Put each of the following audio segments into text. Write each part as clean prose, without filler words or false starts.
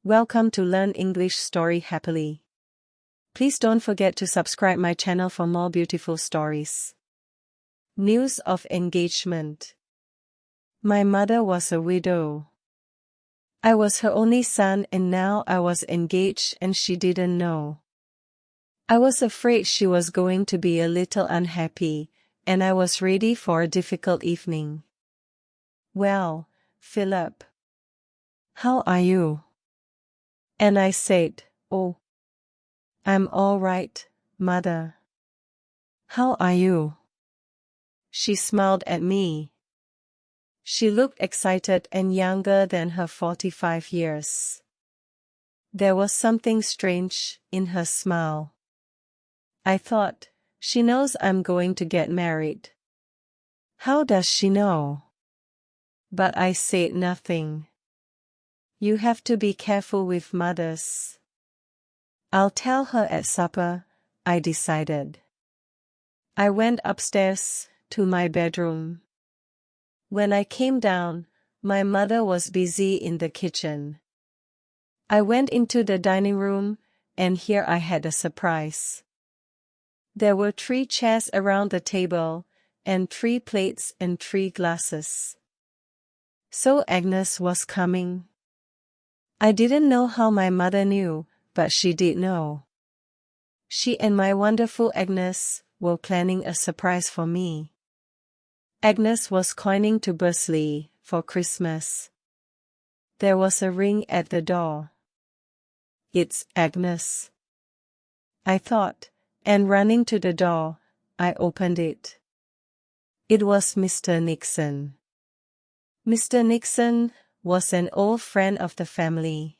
Welcome to Learn English Story Happily. Please don't forget to subscribe my channel for more beautiful stories. News of engagement. My mother was a widow. I was her only son and now I was engaged and she didn't know. I was afraid she was going to be a little unhappy, and I was ready for a difficult evening. "Well, Philip. How are you?" And I said, "Oh, I'm all right, Mother. How are you?" She smiled at me. She looked excited and younger than her 45 years. There was something strange in her smile. I thought, she knows I'm going to get married. How does she know? But I said nothing. You have to be careful with mothers. I'll tell her at supper, I decided. I went upstairs to my bedroom. When I came down, my mother was busy in the kitchen. I went into the dining room, and here I had a surprise. There were 3 chairs around the table, and 3 plates and 3 glasses. So Agnes was coming. I didn't know how my mother knew, but she did know. She and my wonderful Agnes were planning a surprise for me. Agnes was coming to Bursley for Christmas. There was a ring at the door. "It's Agnes," I thought, and running to the door, I opened it. It was Mr. Nixon. Mr. Nixon was an old friend of the family.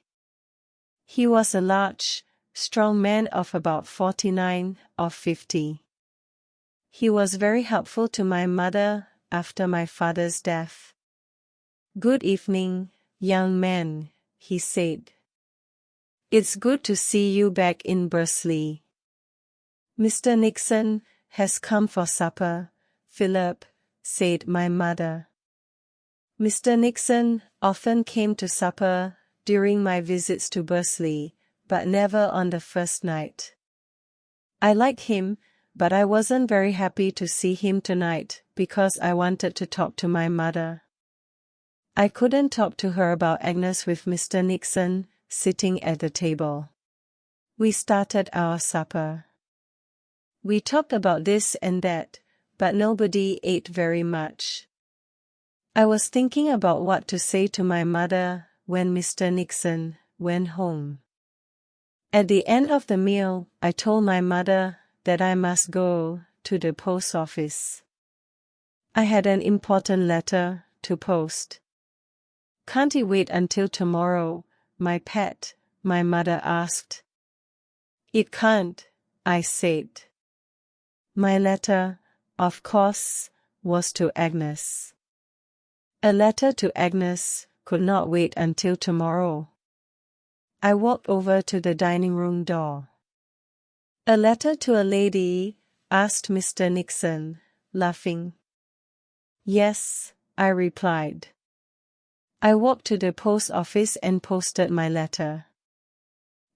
He was a large, strong man of about 49 or 50. He was very helpful to my mother after my father's death. "Good evening, young man," he said. "It's good to see you back in Bursley. Mr. Nixon has come for supper, Philip," said my mother. Mr. Nixon often came to supper during my visits to Bursley, but never on the first night. I liked him, but I wasn't very happy to see him tonight because I wanted to talk to my mother. I couldn't talk to her about Agnes with Mr. Nixon sitting at the table. We started our supper. We talked about this and that, but nobody ate very much. I was thinking about what to say to my mother when Mr. Nixon went home. At the end of the meal, I told my mother that I must go to the post office. I had an important letter to post. "Can't it wait until tomorrow, my pet?" my mother asked. "It can't," I said. My letter, of course, was to Agnes. A letter to Agnes could not wait until tomorrow. I walked over to the dining room door. "A letter to a lady?" asked Mr. Nixon, laughing. "Yes," I replied. I walked to the post office and posted my letter.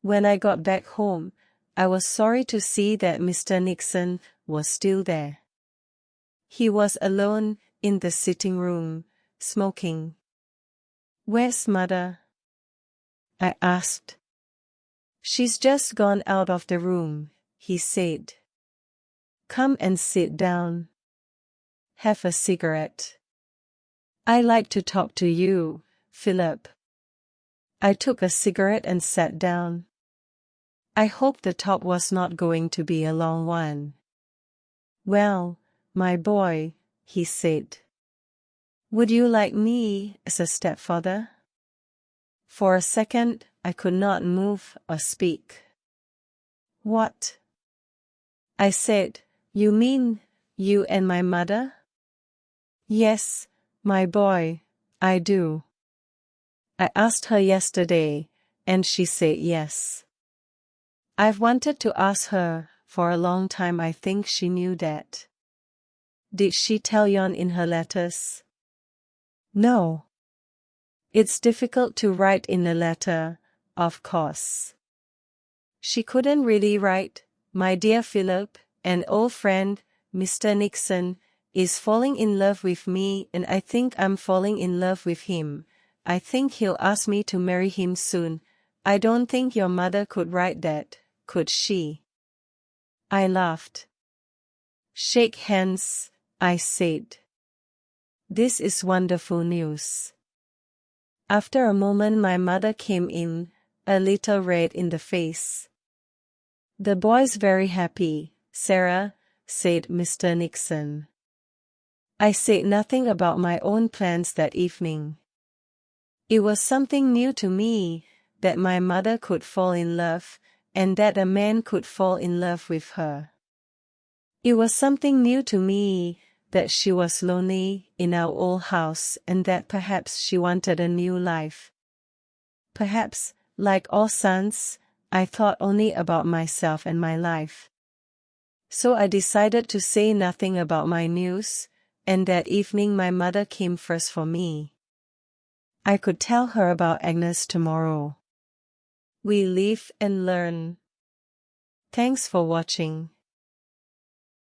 When I got back home, I was sorry to see that Mr. Nixon was still there. He was alone in the sitting room, smoking. "Where's Mother?" I asked. "She's just gone out of the room," he said. "Come and sit down. Have a cigarette. I like to talk to you, Philip." I took a cigarette and sat down. I hoped the talk was not going to be a long one. "Well, my boy," he said. "Would you like me as a stepfather?" For a second, I could not move or speak. "What?" I said. "You mean, you and my mother?" "Yes, my boy, I do. I asked her yesterday, and she said yes. I've wanted to ask her for a long time. I think she knew that." "Did she tell you in her letters?" "No. It's difficult to write in a letter, of course. She couldn't really write, "My dear Philip, an old friend, Mr. Nixon, is falling in love with me and I think I'm falling in love with him. I think he'll ask me to marry him soon." I don't think your mother could write that, could she? I laughed. "Shake hands," I said. "This is wonderful news." After a moment my mother came in, a little red in the face. "The boy's very happy, Sarah," said Mr. Nixon. I said nothing about my own plans that evening. It was something new to me, that my mother could fall in love, and that a man could fall in love with her. It was something new to me, that she was lonely in our old house and that perhaps she wanted a new life. Perhaps, like all sons, I thought only about myself and my life. So I decided to say nothing about my news, and that evening my mother came first for me. I could tell her about Agnes tomorrow. We live and learn. Thanks for watching.